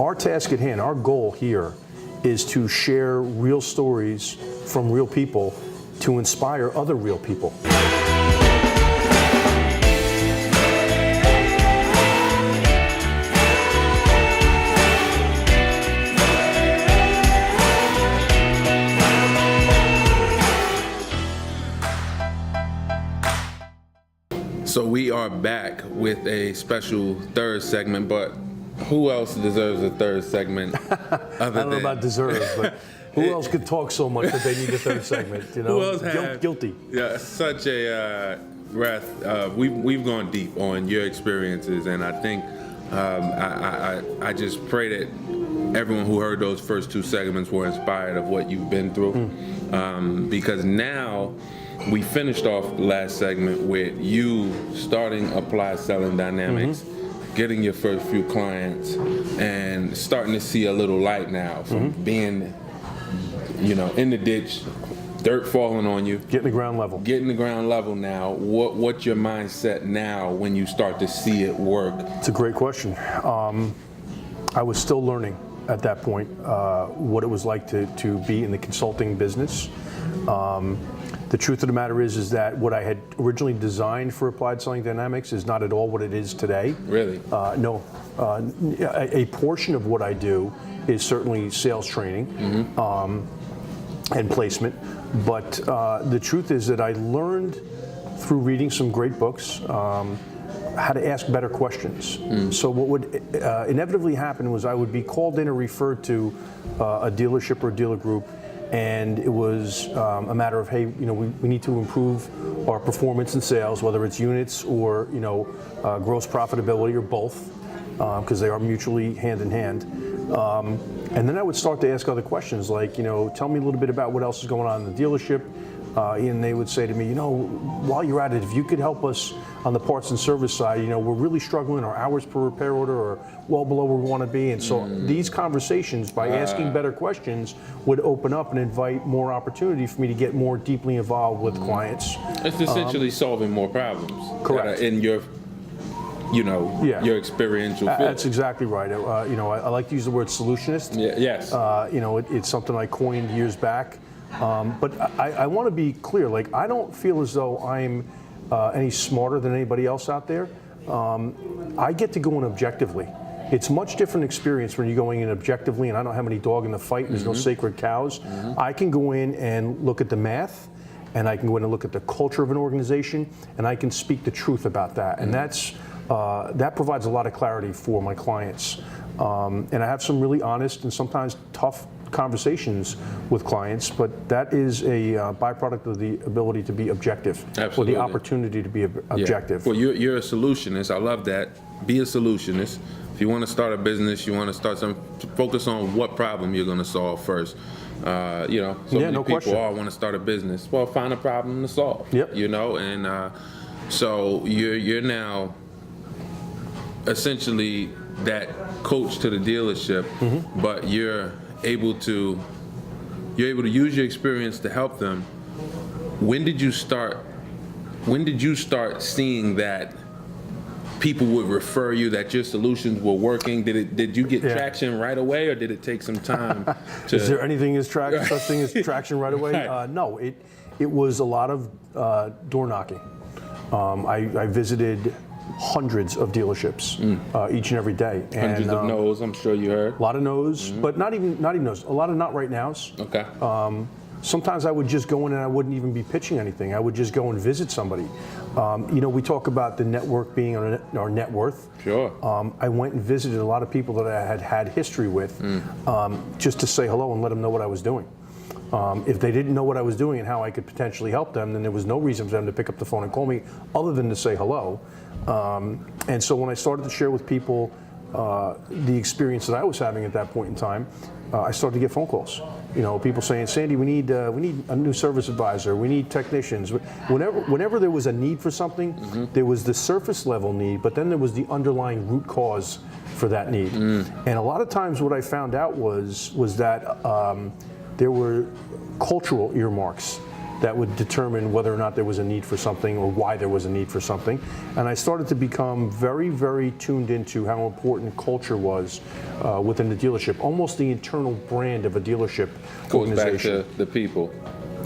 Our task at hand, our goal here is to share real stories from real people to inspire other real people. So we are back with a special third segment, but who else deserves a third segment other I don't know than about deserve, but who else could talk so much that they need a third segment? You know, who else had guilty. Yeah, such a breath. We've gone deep on your experiences, and I think I just pray that everyone who heard those first two segments were inspired of what you've been through, because now. We finished off the last segment with you starting Applied Selling Dynamics, getting your first few clients, and starting to see a little light now from being, in the ditch, dirt falling on you. Getting the ground level. Getting the ground level now. What's your mindset now when you start to see it work? It's a great question. I was still learning at that point what it was like to be in the consulting business. The truth of the matter is that what I had originally designed for Applied Selling Dynamics is not at all what it is today. Really? No. A portion of what I do is certainly sales training and placement, but the truth is that I learned through reading some great books how to ask better questions. So what would inevitably happen was I would be called in or referred to a dealership or a dealer group, and it was a matter of, hey, we need to improve our performance in sales, whether it's units or gross profitability or both, because they are mutually hand in hand. And then I would start to ask other questions like, tell me a little bit about what else is going on in the dealership. And they would say to me, while you're at it, if you could help us on the parts and service side, we're really struggling. Our hours per repair order are well below where we want to be. And so these conversations, by asking better questions, would open up and invite more opportunity for me to get more deeply involved with clients. It's essentially solving more problems. Correct. In your your experiential field. That's exactly right. I like to use the word solutionist. Yes. It's something I coined years back. But I want to be clear, like I don't feel as though I'm any smarter than anybody else out there. I get to go in objectively. It's a much different experience when you're going in objectively, and I don't have any dog in the fight, and there's no sacred cows. I can go in and look at the math, and I can go in and look at the culture of an organization, and I can speak the truth about that. And that provides a lot of clarity for my clients. And I have some really honest and sometimes tough conversations with clients, but that is a byproduct of the ability to be objective. Absolutely. Or the opportunity to be objective. Well, you're a solutionist. I love that. Be a solutionist. If you want to start a business, you want to start focus on what problem you're going to solve first. So many no people question. want to start a business. Well, find a problem to solve. Yep. And so you're now essentially that coach to the dealership, but you're able to use your experience to help them. When did you start seeing that people would refer you, that your solutions were working? Did you get traction right away, or did it take some time to Is there anything such thing as traction right away? Right. No, it was a lot of door knocking. I visited hundreds of dealerships each and every day. Hundreds of no's, I'm sure you heard. A lot of no's, but not even no's. A lot of not right no's. Okay. Sometimes I would just go in and I wouldn't even be pitching anything. I would just go and visit somebody. We talk about the network being our net worth. Sure. I went and visited a lot of people that I had history with, just to say hello and let them know what I was doing. If they didn't know what I was doing and how I could potentially help them, then there was no reason for them to pick up the phone and call me other than to say hello. And so when I started to share with people the experience that I was having at that point in time, I started to get phone calls. People saying, Sandy, we need a new service advisor. We need technicians. Whenever there was a need for something, there was the surface level need, but then there was the underlying root cause for that need. And a lot of times what I found out was that there were cultural earmarks that would determine whether or not there was a need for something or why there was a need for something. And I started to become very, very tuned into how important culture was within the dealership, almost the internal brand of a dealership Goes back organization. to the people.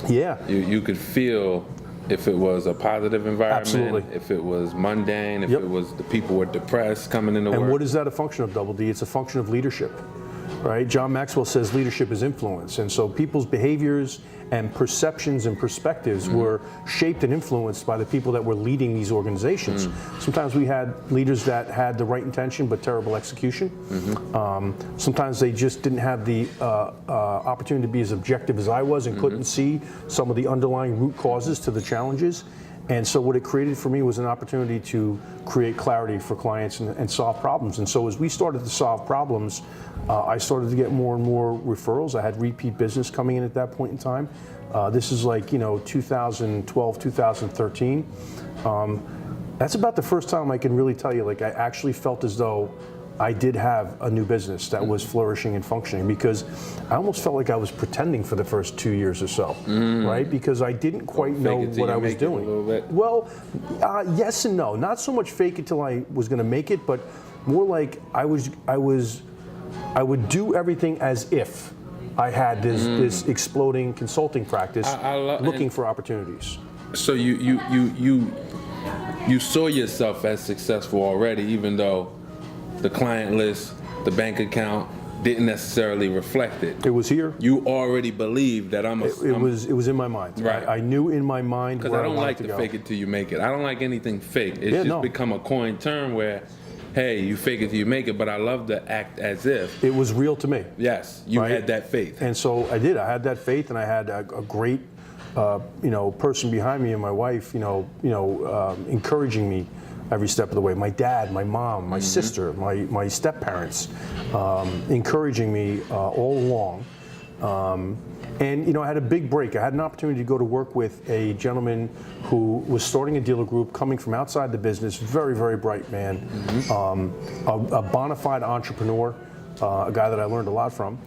Yeah. You could feel if it was a positive environment, Absolutely. if it was mundane, if Yep. it was the people were depressed coming into And work. what is that a function of, Double D? It's a function of leadership, right? John Maxwell says leadership is influence. And so people's behaviors and perceptions and perspectives were shaped and influenced by the people that were leading these organizations. Sometimes we had leaders that had the right intention but terrible execution. Sometimes they just didn't have the opportunity to be as objective as I was and couldn't see some of the underlying root causes to the challenges. And so what it created for me was an opportunity to create clarity for clients and solve problems. And so as we started to solve problems, I started to get more and more referrals. I had repeat business coming in at that point in time. This is like, 2012, 2013. That's about the first time I can really tell you, like, I actually felt as though I did have a new business that was flourishing and functioning, because I almost felt like I was pretending for the first 2 years or so, right? Because I didn't quite know Fake it till what you I was make it a doing. little bit. Well, yes and no. Not so much fake it till I was going to make it, but more like I would do everything as if I had this exploding consulting practice, looking for opportunities. So you saw yourself as successful already, even though the client list, the bank account didn't necessarily reflect it. It was here. You already believed that It was in my mind. Right. I knew in my mind Because where I don't wanted like to to go. fake it till you make it. I don't like anything fake. It's Yeah, just no. become a coined term where, hey, you fake it till you make it, but I love to act as if. It was real to me. Yes, you Right. had that faith. And so I did. I had that faith, and I had a great, person behind me, and my wife, encouraging me every step of the way. My dad, my mom, my sister, my step parents, encouraging me all along. And I had a big break. I had an opportunity to go to work with a gentleman who was starting a dealer group, coming from outside the business. Very, very bright man, a bona fide entrepreneur, a guy that I learned a lot from.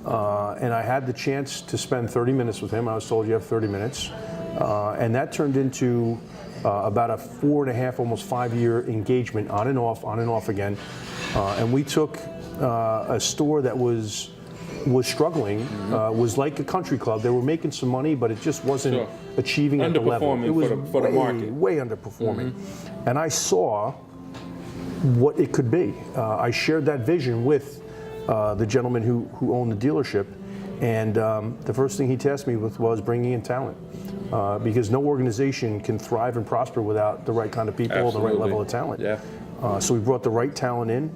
And I had the chance to spend 30 minutes with him. I was told you have 30 minutes. And that turned into about a 4.5, almost 5-year engagement, on and off again. And we took a store that was struggling, was like a country club. They were making some money, but it just wasn't Sure. achieving at the level. Underperforming It was for the way, market. way underperforming. And I saw what it could be. I shared that vision with the gentleman who owned the dealership, and the first thing he tasked me with was bringing in talent, because no organization can thrive and prosper without the right kind of people, and the right Absolutely. level of talent. Yeah. So we brought the right talent in,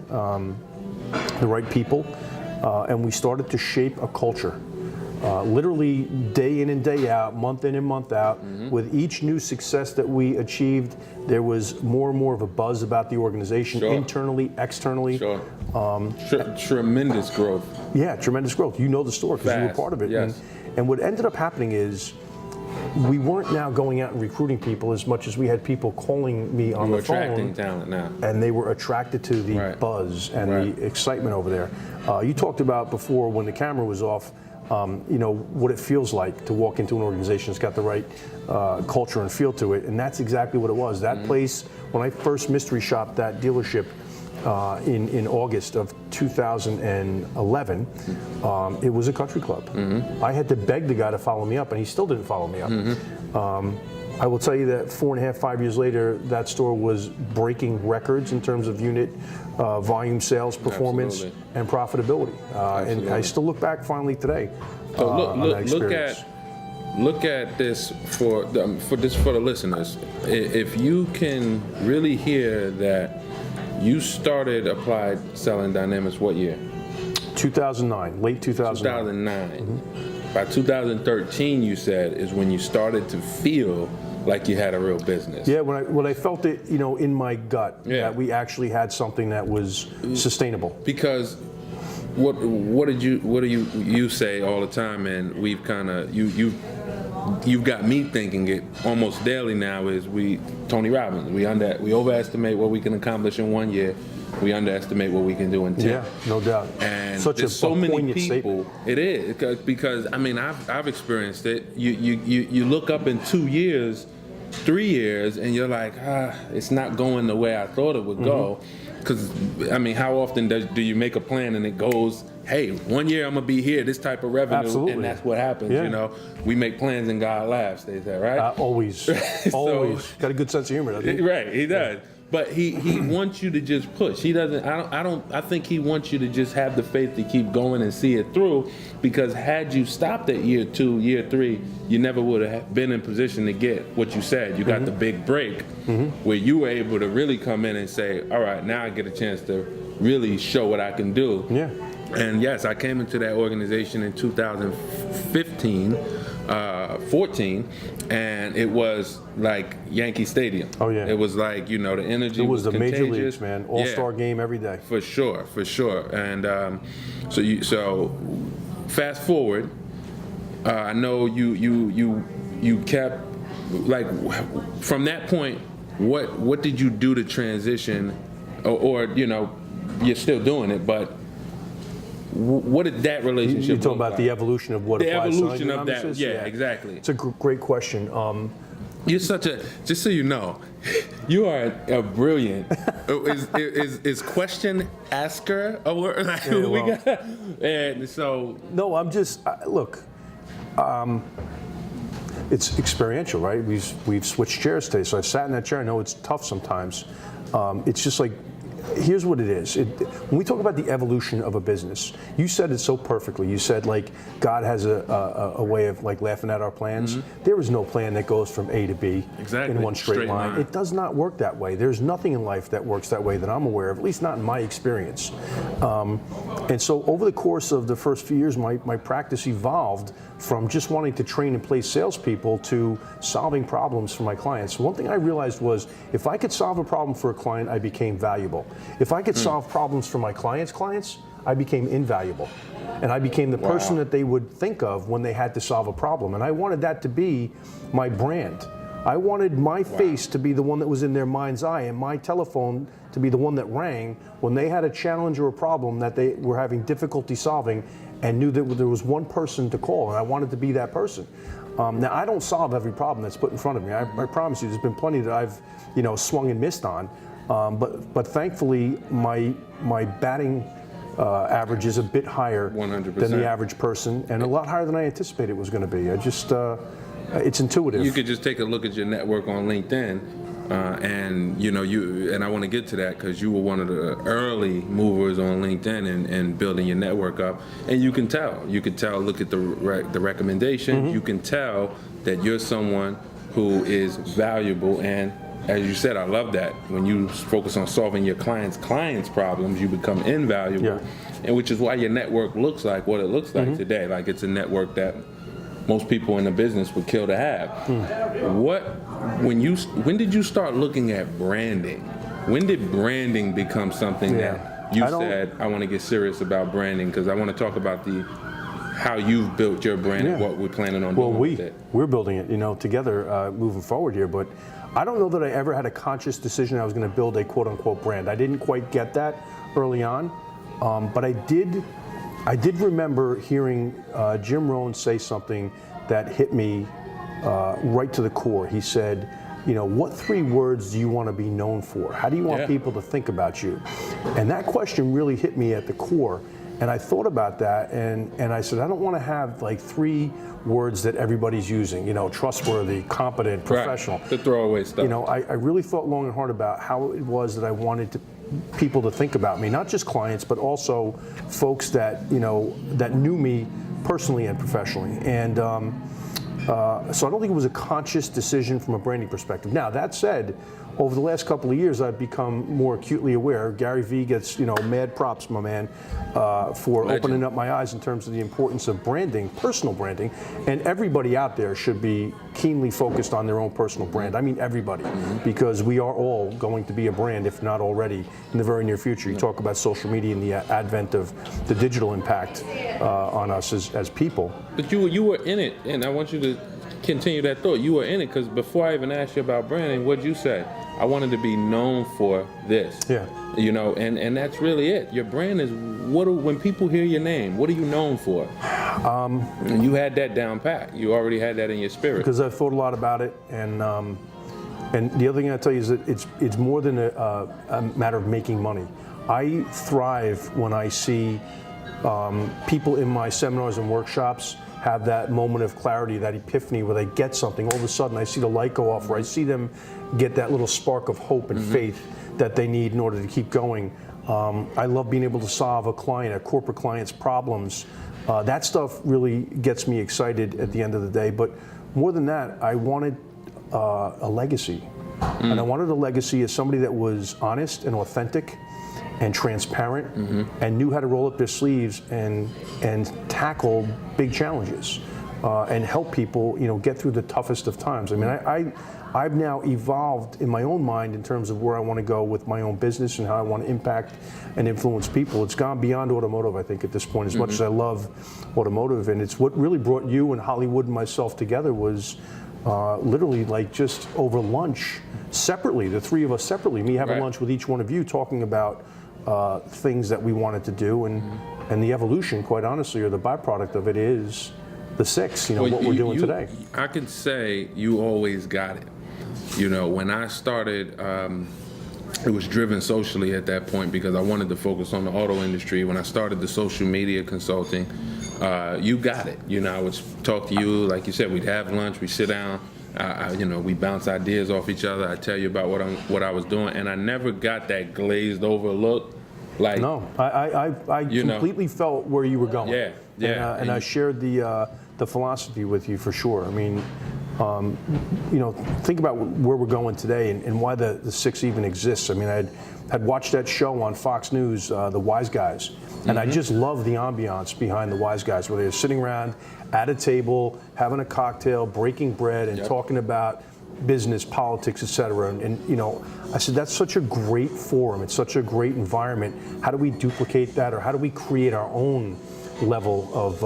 the right people, and we started to shape a culture. Literally day in and day out, month in and month out. With each new success that we achieved, there was more and more of a buzz about the organization, Sure. internally, externally. Sure. Tremendous growth. Yeah, tremendous growth. You know the store because you were Fast, part of it. yes. And what ended up happening is we weren't now going out and recruiting people as much as we had people calling me on You're the phone. attracting talent now. And they were attracted to the Right. buzz and Right. the excitement over there. You talked about before when the camera was off, what it feels like to walk into an organization that's got the right culture and feel to it, and that's exactly what it was. That place, when I first mystery shopped that dealership in August of 2011, it was a country club. I had to beg the guy to follow me up, and he still didn't follow me up. I will tell you that 4.5, 5 years later, that store was breaking records in terms of unit volume sales, performance, Absolutely. and profitability. And I still look back finally today So on that experience. look at this for the listeners. If you can really hear that you started Applied Selling Dynamics what year? 2009, late 2009. 2009. By 2013, you said, is when you started to feel like you had a real business. Yeah, when I felt it, in my gut, Yeah. that we actually had something that was sustainable. Because what do you say all the time, and we've kind of you've got me thinking it almost daily now, is Tony Robbins, we overestimate what we can accomplish in 1 year, we underestimate what we can do in 10. Yeah, no doubt. And Such there's a so many poignant people. statement. It is because I mean I've experienced it. You look up in 2 years, 3 years, and you're like, it's not going the way I thought it would go. Because I mean, how often do you make a plan and it goes, hey, 1 year I'm gonna be here, this type of revenue, Absolutely. and that's what happens. Yeah. You know, we make plans and God laughs. They say, right? Always, always. Got a good sense of humor, doesn't he? Right, he does. But he wants you to just push. He doesn't. I think he wants you to just have the faith to keep going and see it through. Because had you stopped at year 2, year 3, you never would have been in position to get what you said. You got the big break where you were able to really come in and say, all right, now I get a chance to really show what I can do. Yeah. And yes, I came into that organization in 2015. 14, and it was like Yankee Stadium. Oh, yeah. It was like, you know, the energy It was the contagious. major leagues, man. All-star game every day. For sure. And so fast forward, I know you kept, like, from that point, what did you do to transition, or you know, you're still doing it, but what did that relationship You're talking look about like? the evolution of what The applies to evolution of that, economics is? yeah, exactly. It's a great question. You're such a, just so you know, you are a brilliant, is question asker a word? Like, Yeah, we well. got, and so, No, I'm just look. It's experiential, right? We've switched chairs today, so I've sat in that chair. I know it's tough sometimes. It's just like, here's what it is. When we talk about the evolution of a business, you said it so perfectly. You said, like, God has a way of, like, laughing at our plans. There is no plan that goes from A to B Exactly. in one straight Straight line. line. It does not work that way. There's nothing in life that works that way that I'm aware of, at least not in my experience. And so over the course of the first few years, my practice evolved from just wanting to train and place salespeople to solving problems for my clients. One thing I realized was if I could solve a problem for a client, I became valuable. If I could solve problems for my clients, I became invaluable. And I became the person that they would think of when they had to solve a problem. And I wanted that to be my brand. I wanted my face to be the one that was in their mind's eye and my telephone to be the one that rang when they had a challenge or a problem that they were having difficulty solving and knew that there was one person to call, and I wanted to be that person. Now, I don't solve every problem that's put in front of me. I promise you, there's been plenty that I've, swung and missed on. But thankfully, my batting average is a bit higher 100%. than the average person, and a lot higher than I anticipated it was going to be. It's intuitive. you could just take a look at your network on LinkedIn, and I want to get to that because you were one of the early movers on LinkedIn and building your network up, and you can tell. Look at the recommendation. You can tell that you're someone who is valuable, and as you said, I love that. When you focus on solving your clients' problems, you become invaluable, Yeah. and which is why your network looks like what it looks like today. Like, it's a network that most people in the business would kill to have. When did you start looking at branding? When did branding become something that you said, I want to get serious about branding? Because I want to talk about how you've built your brand and what we're planning on doing with it. We're building it, together, moving forward here. But I don't know that I ever had a conscious decision I was going to build a quote-unquote brand. I didn't quite get that early on, but I did remember hearing Jim Rohn say something that hit me right to the core. He said, what 3 words do you want to be known for? How do you want people to think about you? And that question really hit me at the core. And I thought about that, and I said, I don't want to have like 3 words that everybody's using, trustworthy, competent, professional. Right. The throwaway stuff. I really thought long and hard about how it was that I wanted people to think about me, not just clients, but also folks that, that knew me personally and professionally. And so I don't think it was a conscious decision from a branding perspective. Now, that said, over the last couple of years, I've become more acutely aware. Gary Vee gets, mad props, my man, for opening up my eyes in terms of the importance of branding, personal branding. And everybody out there should be keenly focused on their own personal brand. I mean, everybody, because we are all going to be a brand, if not already, in the very near future. You talk about social media and the advent of the digital impact on us as people. But you were in it, and I want you to continue that thought. You were in it because before I even asked you about branding, what'd you say? I wanted to be known for this. Yeah. You know, and that's really it. Your brand is when people hear your name, what are you known for? And you had that down pat. You already had that in your spirit. Because I've thought a lot about it, and the other thing I tell you is that it's more than a matter of making money. I thrive when I see people in my seminars and workshops have that moment of clarity, that epiphany where they get something. All of a sudden, I see the light go off, or I see them get that little spark of hope and faith that they need in order to keep going. I love being able to solve a corporate client's problems. That stuff really gets me excited at the end of the day. But more than that, I wanted a legacy. And I wanted a legacy as somebody that was honest and authentic and transparent and knew how to roll up their sleeves and tackle big challenges and help people, get through the toughest of times. I mean, I've now evolved in my own mind in terms of where I want to go with my own business and how I want to impact and influence people. It's gone beyond automotive, I think, at this point, as much as I love automotive. And it's what really brought you and Hollywood and myself together was literally like just over lunch separately, the three of us separately, me having lunch with each one of you talking about things that we wanted to do, and the evolution, quite honestly, or the byproduct of it is the six, what we're doing today. I can say you always got it. When I started, it was driven socially at that point because I wanted to focus on the auto industry. When I started the social media consulting, you got it. I would talk to you, like you said, we'd have lunch, we'd sit down, we bounce ideas off each other. I tell you about what I was doing, and I never got that glazed over look. Like no, I completely felt where you were going. Yeah. And I shared the philosophy with you for sure. I mean, think about where we're going today and why the six even exists. I mean, I had watched that show on Fox News, The Wise Guys, and I just love the ambiance behind The Wise Guys, where they're sitting around at a table, having a cocktail, breaking bread, and talking about business, politics, etc. And I said, that's such a great forum. It's such a great environment. How do we duplicate that, or how do we create our own level of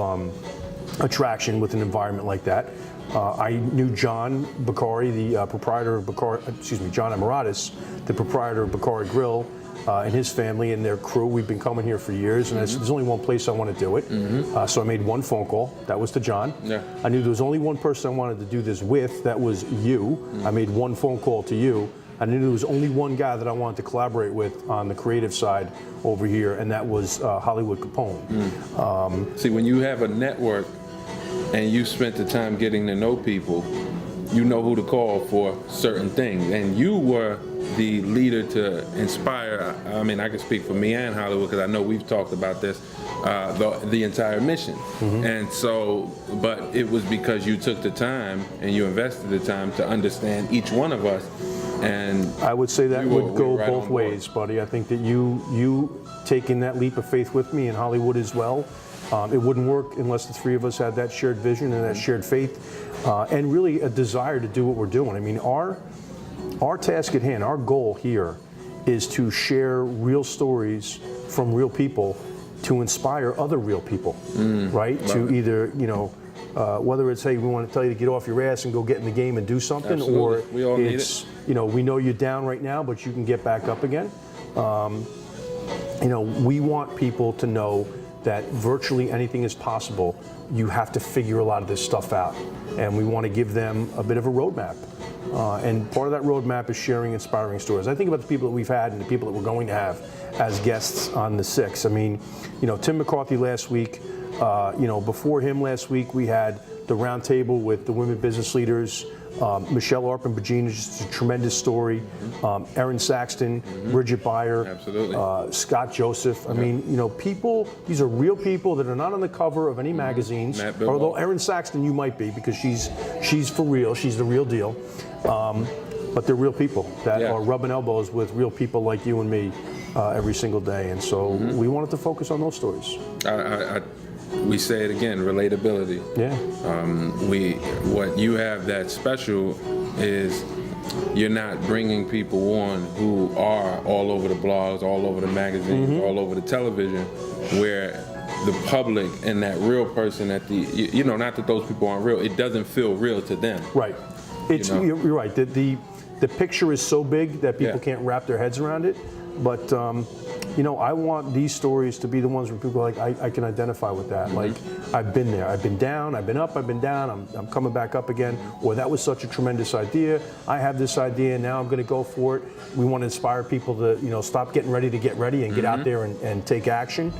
attraction with an environment like that? I knew John Bakari, the proprietor of John Amaratis, the proprietor of Bakari Grill, and his family and their crew. We've been coming here for years, and I said, there's only one place I want to do it. So I made one phone call. That was to John. Yeah. I knew there was only one person I wanted to do this with. That was you. I made one phone call to you. I knew there was only one guy that I wanted to collaborate with on the creative side over here, and that was Hollywood Capone. See, when you have a network and you spent the time getting to know people, you know who to call for certain things. And you were the leader to inspire. I mean, I can speak for me and Hollywood because I know we've talked about this, the entire mission. And so, but it was because you took the time and you invested the time to understand each one of us. And I would say that would go right both ways, buddy. I think that you taking that leap of faith with me in Hollywood as well. It wouldn't work unless the three of us had that shared vision and that shared faith, and really a desire to do what we're doing. I mean, our task at hand, our goal here, is to share real stories from real people to inspire other real people, right? To either, whether it's, hey, we want to tell you to get off your ass and go get in the game and do something, Absolutely. or We all need it's, we know you're down right now, but you can get back up again. We want people to know that virtually anything is possible. You have to figure a lot of this stuff out. And we want to give them a bit of a roadmap. And part of that roadmap is sharing inspiring stories. I think about the people that we've had and the people that we're going to have as guests on the Six. I mean, Tim McCarthy last week, before him last week, we had the roundtable with the women business leaders. Michelle Arpin-Bajin is just a tremendous story. Erin Saxton, Bridget Beyer, Absolutely. Scott Joseph. I mean, people, these are real people that are not on the cover of any magazines. Although Erin Saxton, you might be, because she's for real. She's the real deal. But they're real people that are rubbing elbows with real people like you and me every single day. And so we wanted to focus on those stories. We say it again, relatability. Yeah. What you have that's special is you're not bringing people on who are all over the blogs, all over the magazines, all over the television, where the public and that real person at the, you know, not that those people aren't real, it doesn't feel real to them. Right. It's, You know? you're right. The picture is so big that people can't wrap their heads around it. But, you know, I want these stories to be the ones where people are like, I can identify with that. Like, I've been there. I've been down. I've been up. I've been down. I'm coming back up again. Or that was such a tremendous idea. I have this idea, and now I'm going to go for it. We want to inspire people to, you know, stop getting ready to get ready and get out there and take action.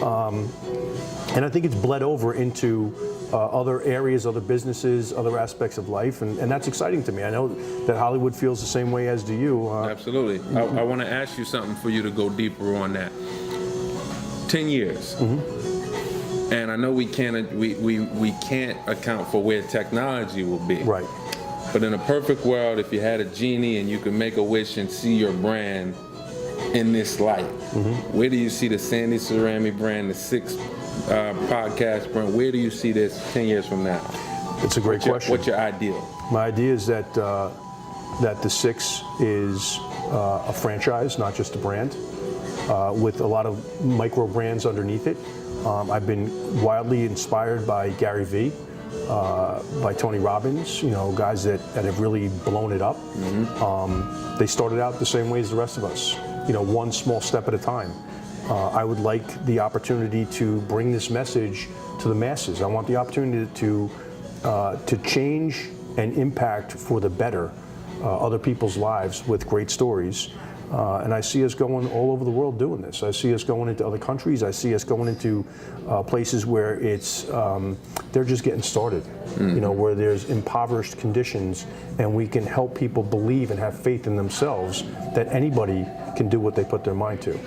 And I think it's bled over into other areas, other businesses, other aspects of life, and that's exciting to me. I know that Hollywood feels the same way as do you. Absolutely. I want to ask you something for you to go deeper on that. 10 years. And I know we can't account for where technology will be. Right. But in a perfect world, if you had a genie and you could make a wish and see your brand in this light, where do you see the Sandy Cerami brand, the Six podcast brand? Where do you see this 10 years from now? It's a great question. What's your ideal? My idea is that the Six is a franchise, not just a brand, with a lot of micro brands underneath it. I've been wildly inspired by Gary Vee, by Tony Robbins, you know, guys that have really blown it up. They started out the same way as the rest of us, you know, one small step at a time. I would like the opportunity to bring this message to the masses. I want the opportunity to change and impact for the better other people's lives with great stories. And I see us going all over the world doing this. I see us going into other countries. I see us going into places where it's they're just getting started, you know, where there's impoverished conditions, and we can help people believe and have faith in themselves that anybody can do what they put their mind to.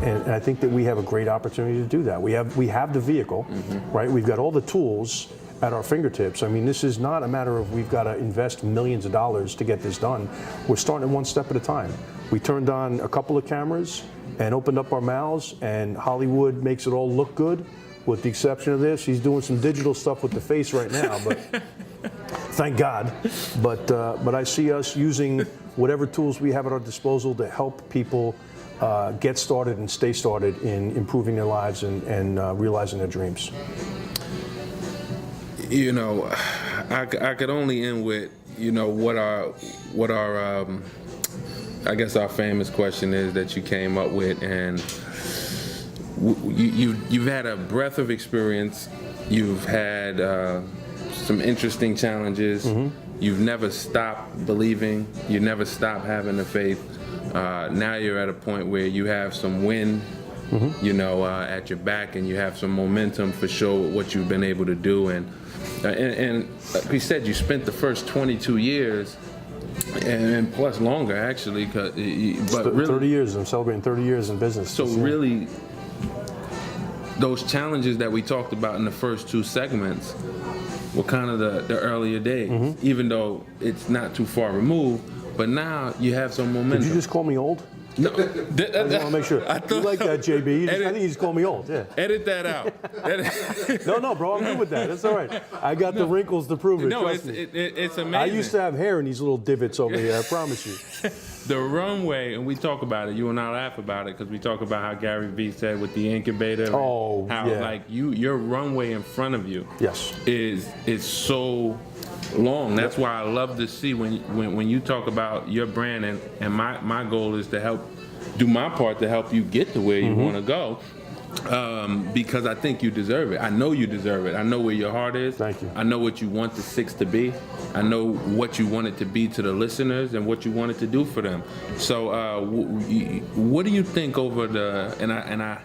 And I think that we have a great opportunity to do that. We have the vehicle, right? We've got all the tools at our fingertips. I mean, this is not a matter of we've got to invest millions of dollars to get this done. We're starting one step at a time. We turned on a couple of cameras and opened up our mouths, and Hollywood makes it all look good, with the exception of this. He's doing some digital stuff with the face right now, but thank God. But I see us using whatever tools we have at our disposal to help people get started and stay started in improving their lives and realizing their dreams. You know, I could only end with, you know, what our I guess our famous question is that you came up with, and you've had a breadth of experience. You've had some interesting challenges. You've never stopped believing. You never stopped having the faith. Now you're at a point where you have some wind, you know, at your back, and you have some momentum for sure with what you've been able to do. And like we said, you spent the first 22 years, and plus longer actually, but really 30 years. I'm celebrating 30 years in business. So really, those challenges that we talked about in the first two segments were kind of the earlier days, even though it's not too far removed. But now you have some momentum. Did you just call me old? No, I just want to make sure. You like that, JB? I think you just called me old. Yeah. Edit that out. No, bro, I'm good with that. That's all right. I got the wrinkles to prove it. No, trust me. it's amazing. I used to have hair in these little divots over here. I promise you. The runway, and we talk about it. You and I laugh about it because we talk about how Gary Vee said with the incubator. Oh, how yeah. like your runway in front of you. Yes. Is so long. That's why I love to see when you talk about your brand, and my goal is to help do my part to help you get to where you want to go, because I think you deserve it. I know you deserve it. I know where your heart is. Thank you. I know what you want the Six to be. I know what you want it to be to the listeners and what you want it to do for them. So what do you think over the, and I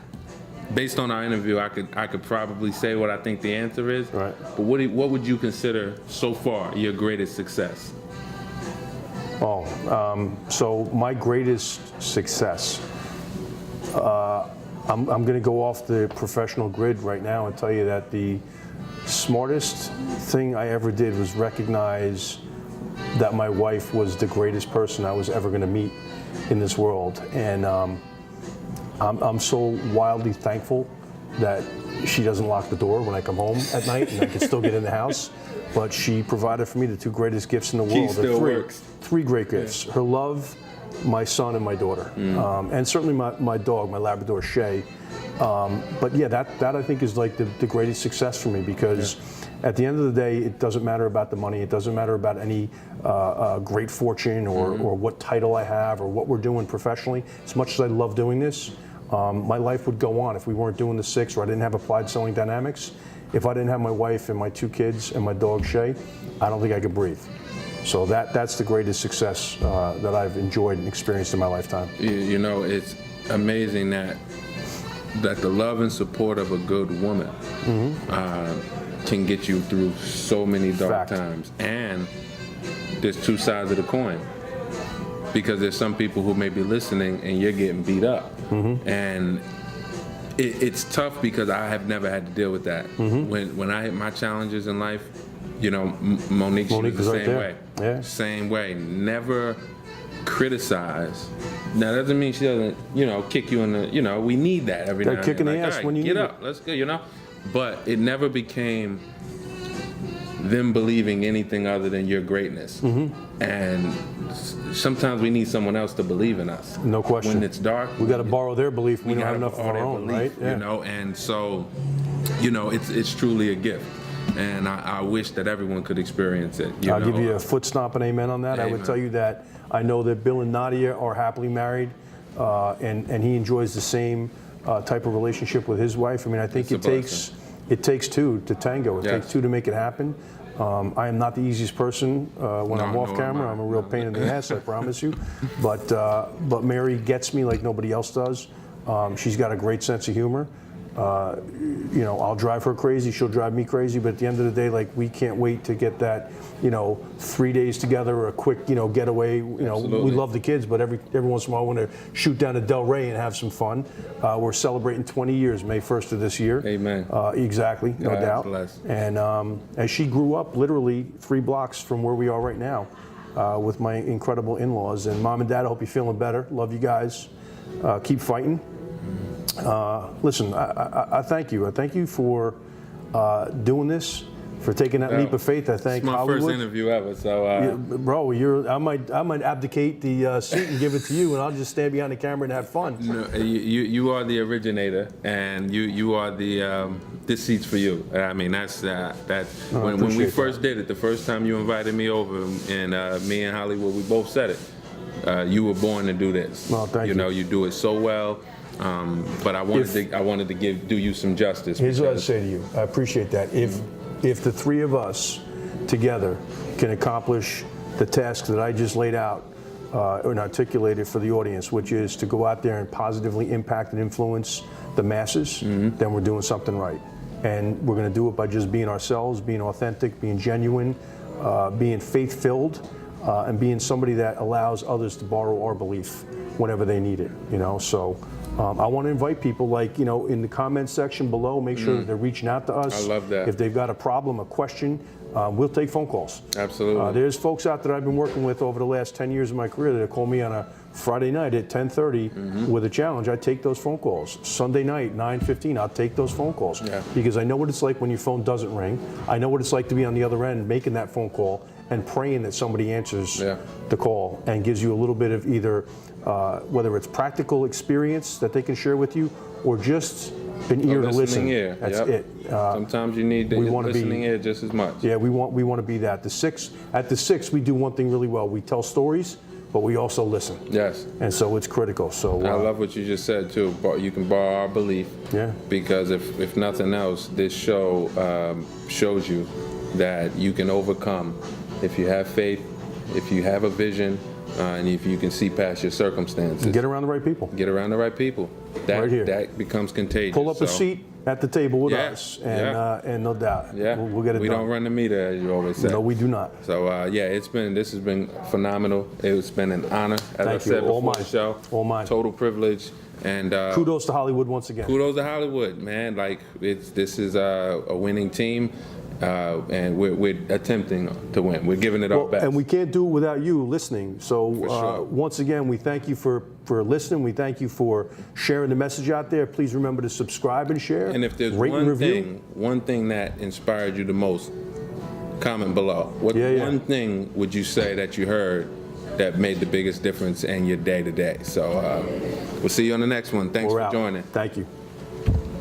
based on our interview, I could probably say what I think the answer is. Right. But what would you consider so far your greatest success? So my greatest success, I'm going to go off the professional grid right now and tell you that the smartest thing I ever did was recognize that my wife was the greatest person I was ever going to meet in this world. And I'm so wildly thankful that she doesn't lock the door when I come home at night and I can still get in the house. But she provided for me the two greatest gifts in the world. Still works. Three great gifts. Her love, my son, and my daughter. And certainly my dog, my Labrador, Shay. But yeah, that I think is like the greatest success for me, because at the end of the day, it doesn't matter about the money. It doesn't matter about any great fortune or what title I have or what we're doing professionally. As much as I love doing this, my life would go on if we weren't doing the six, or I didn't have Applied Selling Dynamics. If I didn't have my wife and my 2 kids and my dog Shay, I don't think I could breathe. So that's the greatest success that I've enjoyed and experienced in my lifetime. You know, it's amazing that the love and support of a good woman can get you through so many dark times. And there's 2 sides of the coin, because there's some people who may be listening and you're getting beat up. And it's tough, because I have never had to deal with that. When I hit my challenges in life, you know, Monique, she was the right same way. Yeah. Same way. Never criticize. Now, that doesn't mean she doesn't, you know, kick you in the, you know, we need that every now and then. Kicking the ass when you get need up, let's go, you know. But it never became them believing anything other than your greatness. And sometimes we need someone else to believe in us. No question. When it's dark, We got to borrow their belief. We don't have enough of our their own, belief, right? You know, and so, you know, it's truly a gift. And I wish that everyone could experience it. I'll give you a foot stomp and amen on that. Amen. I would tell you that I know that Bill and Nadia are happily married, and he enjoys the same type of relationship with his wife. I mean, I think it takes 2 to tango. It takes 2 to make it happen. I am not the easiest person when I'm off camera. I'm a real pain in the ass, I promise you. But Mary gets me like nobody else does. She's got a great sense of humor. You know, I'll drive her crazy, she'll drive me crazy, but at the end of the day, like, we can't wait to get that, you know, 3 days together, or a quick, you know, getaway. You know, we love the kids, but every once in a while, I want to shoot down to Delray and have some fun. We're celebrating 20 years, May 1st of this year. Amen. Exactly, no doubt. Bless. And as she grew up literally 3 blocks from where we are right now, with my incredible in-laws. And Mom and Dad, I hope you're feeling better. Love you guys. Keep fighting. Listen, I thank you. I thank you for doing this, for taking that leap of faith. I thank Hollywood. It's my first interview ever, so bro, I might abdicate the seat and give it to you, and I'll just stand behind the camera and have fun. No, you are the originator, and you are the this seat's for you. I mean, that's when we first did it, the first time you invited me over, and me and Hollywood, we both said it. You were born to do this. Well, thank you. You know, you do it so well. But I wanted to do you some justice. Here's what I say to you. I appreciate that. If the 3 of us together can accomplish the task that I just laid out and articulated for the audience, which is to go out there and positively impact and influence the masses, then we're doing something right. And we're going to do it by just being ourselves, being authentic, being genuine, being faith-filled, and being somebody that allows others to borrow our belief whenever they need it. You know, so. I want to invite people, like, you know, in the comments section below, make sure that they're reaching out to us. I love that. If they've got a problem, a question, we'll take phone calls. Absolutely. There's folks out that I've been working with over the last 10 years of my career that call me on a Friday night at 10:30 with a challenge. I take those phone calls. Sunday night, 9:15, I'll take those phone calls. Because I know what it's like when your phone doesn't ring. I know what it's like to be on the other end making that phone call and praying that somebody answers the call and gives you a little bit of either whether it's practical experience that they can share with you, or just an ear to listen. Ear. That's it. Sometimes you need the listening ear just as much. Yeah, we want to be that. At the six, we do one thing really well. We tell stories, but we also listen. Yes. And so it's critical. So I love what you just said too. You can borrow our belief. Yeah. Because if nothing else, this show shows you that you can overcome if you have faith, if you have a vision. And if you can see past your circumstances. Get around the right people. Get around the right people. Right here. That becomes contagious. Pull up a seat at the table with us, and no doubt, we'll get it done. We don't run the meter, as you always say. No, we do not. So this has been phenomenal. It's been an honor, as I said before the show. All mine. Total privilege. And kudos to Hollywood once again. Kudos to Hollywood, man. Like this is a winning team. And we're attempting to win. We're giving it our best. And we can't do it without you listening. So sure. Once again, we thank you for listening. We thank you for sharing the message out there. Please remember to subscribe and share. And if there's rate and review. one thing that inspired you the most, comment below. What one thing would you say that you heard that made the biggest difference in your day-to-day? So we'll see you on the next one. Thanks for joining. Thank you.